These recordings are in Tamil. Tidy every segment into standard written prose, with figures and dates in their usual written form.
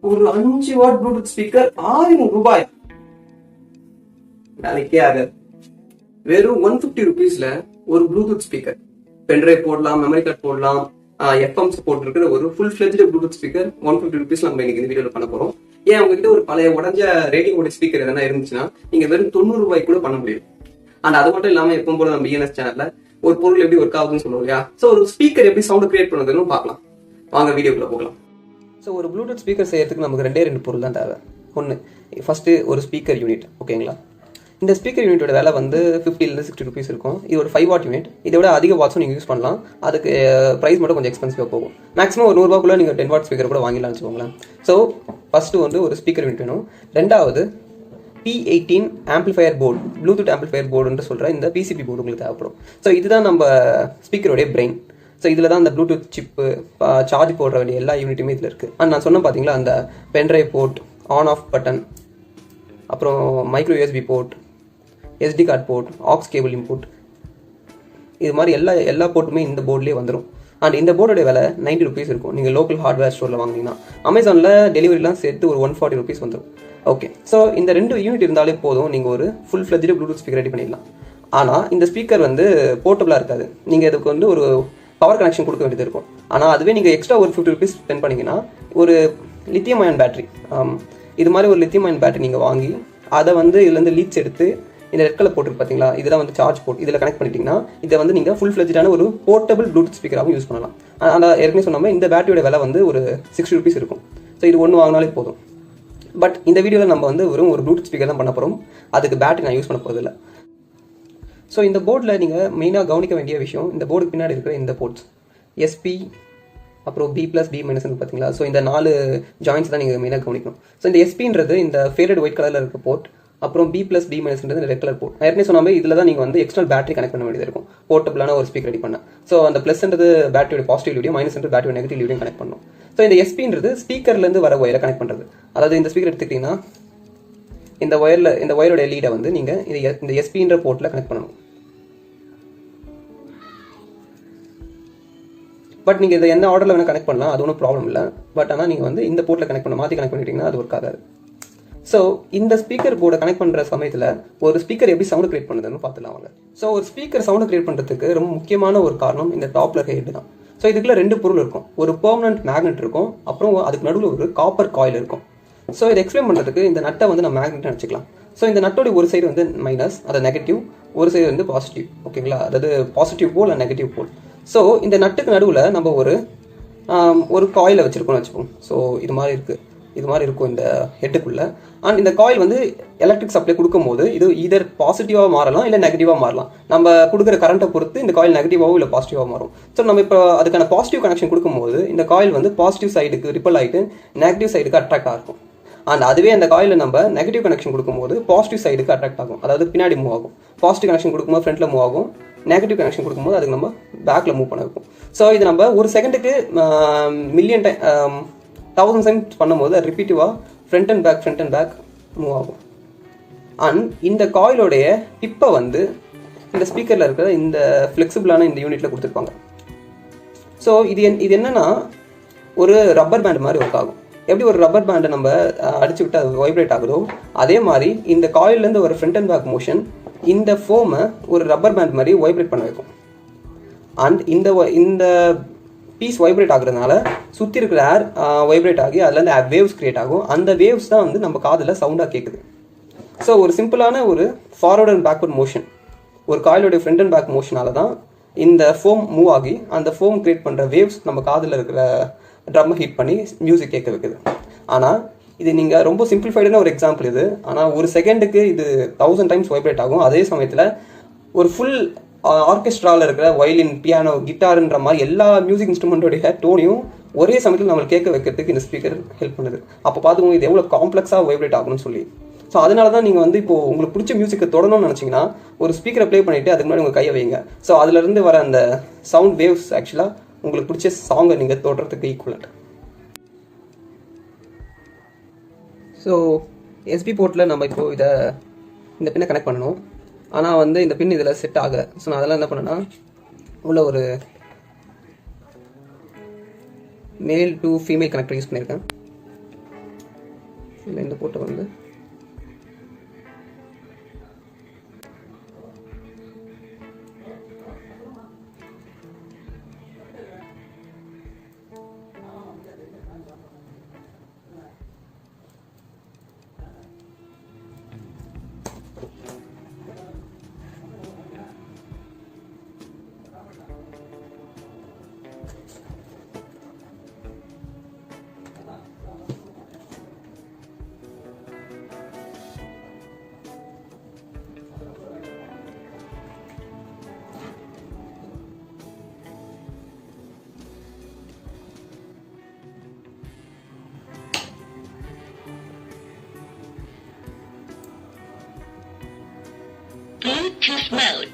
ஒரு 5 வாட் ப்ளூடூத் ஸ்பீக்கர் 600 ரூபாய். நாளைக்கே ஆகாது. வெறும் 150 ருபீஸ்ல ஒரு ப்ளூடூத் ஸ்பீக்கர், பென்ட்ரைவ் போடலாம், மெமரி கார்டு போடலாம், எஃப்எம் சப்போர்ட் இருக்கிற ஒரு ஃபுல் ஃபிளெஜ்டு ப்ளூடூத் ஸ்பீக்கர் 150 ருபீஸ்ல நம்ம இன்னைக்கு இந்த வீடியோல பண்ண போறோம். ஏன் உங்ககிட்ட ஒரு பழைய உடஞ்ச ரேடியோட ஸ்பீக்கர் எதனா இருந்துச்சுன்னா நீங்க வெறும் 90 ரூபாய்க்கு கூட பண்ண முடியும். அண்ட் அது மட்டும் இல்லாம எப்பவும் போல நம்ம பிஎன்எஸ் சேனல்ல ஒரு பொருள் எப்படி ஒர்க் ஆகுதுன்னு சொல்லுவோம் இல்லையா? ஸோ ஒரு ஸ்பீக்கர் எப்படி சவுண்ட் கிரியேட் பண்ணுறதுன்னு பார்க்கலாம். வாங்க வீடியோக்குள்ள போகலாம். ஸோ ஒரு ப்ளூடூத் ஸ்பீக்கர் செய்யறதுக்கு நமக்கு ரெண்டு பொருள் தான் தேவை. ஒன்று, ஃபர்ஸ்ட் ஒரு ஸ்பீக்கர் யூனிட். ஓகேங்களா? இந்த ஸ்பீக்கர் யூனிட்டோட விலை வந்து 50 60 ருபீஸ் இருக்கும். இது ஒரு 5 வாட் யூனிட். இதை விட அதிக வாட்ஸும் நீங்கள் யூஸ் பண்ணலாம். அதுக்கு ப்ரைஸ் மட்டும் கொஞ்சம் எக்ஸ்பென்சிவாக போகும். மேக்ஸிமம் ஒரு 100 ரூபாய்க்குள்ள நீங்கள் 10 வாட் ஸ்பீக்கர் கூட வாங்கிடலாம்னு வச்சுக்கோங்களேன். ஸோ ஃபர்ஸ்ட் வந்து ஒரு ஸ்பீக்கர் யூனிட் வேணும். ரெண்டாவது P18 amplifier board, bluetooth amplifier போர்டுன்னு சொல்கிற இந்த பிசிபி போர்டு உங்களுக்கு தேவைப்படும். ஸோ இதுதான் நம்ம ஸ்பீக்கரோடைய பிரெயின். ஸோ இதில் தான் அந்த ப்ளூடூத் சிப்பு, சார்ஜ் போடுற வேண்டிய எல்லா யூனிட்டுமே இதில் இருக்குது. அண்ட் நான் சொன்னேன் பார்த்தீங்களா, அந்த pendrive port, on off button, அப்புறம் micro USB port, SD card port, aux cable input, இது மாதிரி எல்லா போர்ட்டுமே இந்த போர்ட்லேயே வந்துடும். அண்ட் இந்த போர்டோட விலை 90 ருபீஸ் இருக்கும். நீங்கள் லோக்கல் ஹார்ட்வேர் ஸ்டோரில் வாங்கினீங்கன்னா. அமேசானில் டெலிவரிலாம் சேர்த்து ஒரு 140 ருபீஸ் வந்துடும். ஓகே, ஸோ இந்த 2 யூனிட் இருந்தாலே போதும், நீங்கள் ஒரு full fledged Bluetooth speaker ready பண்ணிடலாம். ஆனால் இந்த ஸ்பீக்கர் வந்து போர்ட்டபுளாக இருக்காது. நீங்கள் இதுக்கு வந்து ஒரு பவர் கனெக்ஷன் கொடுக்க வேண்டியது இருக்கும். ஆனால் அதுவே நீங்கள் எக்ஸ்ட்ரா ஒரு 50 ருபீஸ் ஸ்பெண்ட் பண்ணிங்கன்னா ஒரு லித்தியம் அயன் பேட்டரி, இது மாதிரி ஒரு லித்தியம் அயன் பேட்டரி நீங்கள் வாங்கி அதை வந்து இதுலேருந்து லீட்ஸ் எடுத்து இந்த ரெட் கலர் போட்டு பார்த்தீங்களா, இதெல்லாம் வந்து சார்ஜ் போர்ட், இதில் கனெக்ட் பண்ணிட்டீங்கன்னா இதை வந்து நீங்கள் ஃபுல் ஃப்ளெஜ்டான ஒரு போர்ட்டபிள் ப்ளூடூத் ஸ்பீக்கராகவும் யூஸ் பண்ணலாம். ஆனால் ஏற்கனவே சொன்னாமல் இந்த பேட்டரியோட விலை வந்து ஒரு 60 ருபீஸ் இருக்கும். ஸோ இது ஒன்று வாங்கினாலே போதும். பட் இந்த வீடியோவில் நம்ம வந்து வெறும் ஒரு ப்ளூடூத் ஸ்பீக்கர் தான் பண்ண போகிறோம். அதுக்கு பேட்டரி நான் யூஸ் பண்ண போகிறதில்ல. ஸோ இந்த போர்டில் நீங்கள் மெயினாக கவனிக்க வேண்டிய விஷயம், இந்த போர்டுக்கு பின்னாடி இருக்கிற இந்த போர்ட்ஸ் எஸ்பி, அப்புறம் B+, B- பார்த்தீங்களா. ஸோ இந்த 4 ஜாயின்ஸ் தான் நீங்கள் மெயினாக கவனிக்கணும். ஸோ இந்த எஸ்பின்றது இந்த ஃபேடட் ஒயிட் கலரில் இருக்க போர்ட், அப்புறம் B+, B- red colour board. ஏற்கனவே சொன்னாமல் இதில் தான் நீங்கள் வந்து எக்ஸ்டர்னல் பேட்டரி கனெக்ட் பண்ண வேண்டியது இருக்கும், போர்ட்டபிளான ஒரு ஸ்பீக்கர் ரெடி பண்ண. ஸோ அந்த ப்ளஸ்ன்றது பேட்டரியோட பாசிட்டிவ் லீடியும், மைனஸ்ன்றது பேட்டரியோட நெகட்டிவ் லீடியும் கனெக்ட் பண்ணணும். ஸோ இந்த எஸ்பின்றது ஸ்பீக்கர்லேருந்து வர ஒயரை கனெக்ட் பண்ணுறது. அதாவது இந்த ஸ்பீக்கர் எடுத்துக்கிட்டிங்கன்னா இந்த ஒயரோட லீடை வந்து நீங்கள் இந்த எஸ்பின்ற போர்ட்டில் கனெக்ட் பண்ணணும். பட் நீங்கள் இதை எந்த ஆர்டரில் வேணால் கனெக்ட் பண்ணலாம், அது ஒன்றும் ப்ராப்ளம் இல்லை. பட் ஆனால் நீங்கள் வந்து இந்த போர்ட்டில் கனெக்ட் பண்ண மாற்றி கனெக்ட் பண்ணிட்டீங்கன்னா அது ஒர்க் ஆகாது. ஸோ இந்த ஸ்பீக்கர் போர்டை கனெக்ட் பண்ணுற சமயத்தில் ஒரு ஸ்பீக்கர் எப்படி சவுண்ட் கிரியேட் பண்ணுதுன்னு பார்த்துலாம் வாங்க. ஸோ ஒரு ஸ்பீக்கர் சவுண்ட் கிரியேட் பண்ணுறதுக்கு ரொம்ப முக்கியமான ஒரு காரணம் இந்த டாப்லர் ஹெட் தான். ஸோ இதுக்குள்ள 2 பொருள் இருக்கும். ஒரு பெர்மனன்ட் மேக்னெட் இருக்கும், அப்புறம் அதுக்கு நடுவில் ஒரு காப்பர் காயில் இருக்கும். ஸோ இதை எக்ஸ்பிளைன் பண்ணுறதுக்கு இந்த நட்டை வந்து நம்ம மேக்னெட் நினச்சிக்கலாம். ஸோ இந்த நட்டோட ஒரு சைடு வந்து மைனஸ், அது நெகட்டிவ், ஒரு சைடு வந்து பாசிட்டிவ். ஓகேங்களா? அதாவது positive pole and negative pole. So இந்த நட்டுக்கு நடுவில் நம்ம ஒரு காயிலை வச்சுருக்கோம்னு வச்சுப்போம். ஸோ இது மாதிரி இருக்கும் இந்த ஹெட்டுக்குள்ளே. அண்ட் இந்த காயில் வந்து எலக்ட்ரிக் சப்ளை கொடுக்கும்போது இது இதர் பாசிட்டிவாக மாறலாம், இல்லை நெகட்டிவாக மாறலாம். நம்ம கொடுக்குற கரண்ட்டை பொறுத்து இந்த காயில் நெகட்டிவாகவும் இல்லை பாசிட்டிவாக மாறும். ஸோ நம்ம இப்போ அதுக்கான பாசிட்டிவ் கனெக்ஷன் கொடுக்கும்போது இந்த காயில் வந்து பாசிட்டிவ் சைடுக்கு ரிப்பல் ஆகிட்டு நெகட்டிவ் சைடுக்கு அட்ராக்ட் ஆகும். அண்ட் அதுவே அந்த காயிலில் நம்ம நெகட்டிவ் கனெக்ஷன் கொடுக்கும்போது பாசிட்டிவ் சைடுக்கு அட்ராக்ட் ஆகும், அதாவது பின்னாடி மூவ் ஆகும். பாசிட்டிவ் கனெக்ஷன் கொடுக்கும்போது ஃப்ரண்ட்டில் மூவ் ஆகும், நெகட்டிவ் கனெக்ஷன் கொடுக்கும்போது அதுக்கு நம்ம பேக்கில் மூவ் பண்ண வைக்கும். ஸோ இது நம்ம ஒரு செகண்டுக்கு மில்லியன் டைம் 1000 டைம்ஸ் பண்ணும்போது அது ரிப்பீட்டிவாக ஃப்ரண்ட் அண்ட் பேக் மூவ் ஆகும். அண்ட் இந்த காயிலோடைய டிப்பை வந்து இந்த ஸ்பீக்கரில் இருக்கிற இந்த ஃப்ளெக்சிபிளான இந்த யூனிட்டில் கொடுத்துருப்பாங்க. ஸோ இது என்னன்னா ஒரு ரப்பர் பேண்ட் மாதிரி ஒர்க் ஆகும். எப்படி ஒரு ரப்பர் பேண்டை நம்ம அடிச்சு விட்டு அது வைப்ரேட் ஆகுதோ, அதே மாதிரி இந்த காயிலேருந்து ஒரு ஃப்ரண்ட் அண்ட் பேக் மோஷன் இந்த ஃபோமை ஒரு ரப்பர் பேண்ட் மாதிரி வைப்ரேட் பண்ண வைக்கும். அண்ட் இந்த பீஸ் வைப்ரேட் ஆகுறதுனால சுற்றி இருக்கிற ஏர் வைப்ரேட் ஆகி அதுலேருந்து வேவ்ஸ் கிரியேட் ஆகும். அந்த வேவ்ஸ் தான் வந்து நம்ம காதில் சவுண்டாக கேட்குது. ஸோ ஒரு சிம்பிளான ஒரு ஃபார்வர்ட் அண்ட் பேக்வர்ட் மோஷன், ஒரு காயிலோடைய ஃப்ரண்ட் அண்ட் பேக் மோஷனால தான் இந்த ஃபோம் மூவ் ஆகி அந்த ஃபோம் கிரியேட் பண்ணுற வேவ்ஸ் நம்ம காதில் இருக்கிற ட்ரம்மை ஹீட் பண்ணி மியூசிக் கேட்க வைக்குது. ஆனால் இது நீங்கள் ரொம்ப சிம்பிளிஃபைடான ஒரு எக்ஸாம்பிள் இது. ஆனால் ஒரு செகண்டுக்கு இது 1000 டைம்ஸ் வைப்ரேட் ஆகும். அதே சமயத்தில் ஒரு ஃபுல் ஆர்கெஸ்ட்ராவில் இருக்கிற வயலின், பியானோ, கிட்டாருன்ற மாதிரி எல்லா மியூசிக் இன்ஸ்ட்ருமெண்ட்டோடைய டோனையும் ஒரே சமயத்தில் நம்மளுக்கு கேட்க வைக்கிறதுக்கு இந்த ஸ்பீக்கர் ஹெல்ப் பண்ணுது. அப்போ பார்த்துக்கோங்க இது எவ்வளோ காம்ப்ளெக்ஸாக வைப்ரேட் ஆகணும்னு சொல்லி. ஸோ அதனால தான் நீங்கள் வந்து இப்போது உங்களுக்கு பிடிச்ச மியூசிக்கை தொடணும்னு நினச்சிங்கன்னா ஒரு ஸ்பீக்கரை ப்ளே பண்ணிவிட்டு அதுக்கு முன்னாடி உங்கள் கையை வைங்க. ஸோ அதுலேருந்து வர அந்த சவுண்ட் வேவ்ஸ் ஆக்சுவலாக உங்களுக்கு பிடிச்ச சாங்கை நீங்கள் தொடறதுக்கு ஈக்குவலண்ட். ஸோ எஸ்பி போர்ட்டில் நம்ம இப்போது இந்த பின்னை கனெக்ட் பண்ணணும். ஆனால் வந்து இந்த பின் இதில் செட் ஆகலை. ஸோ நான் அதெல்லாம் என்ன பண்ணேன்னா உள்ள ஒரு மேல் டு ஃபீமேல் கனெக்டர் யூஸ் பண்ணியிருக்கேன். இல்லை இந்த போர்ட்டை வந்து Bluetooth mode.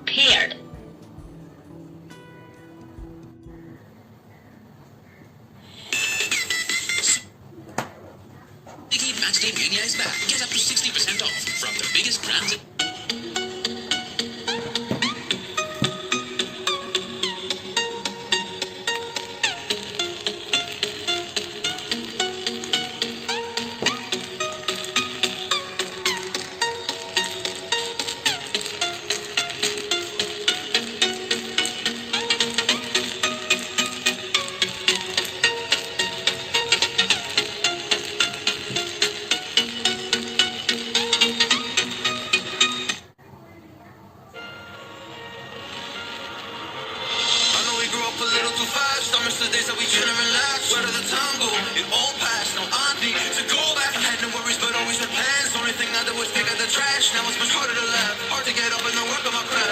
Paired. Sticky Matchday Mania is back. Get up to 60% off from the biggest brands. A little too fast. I miss the days that we chill and relax. Where did the time go? It all passed. No auntie to go back. I had no worries, but always had plans. Only thing I did was pick up the trash. Now it's much harder to laugh. Hard to get up and not work on my craft.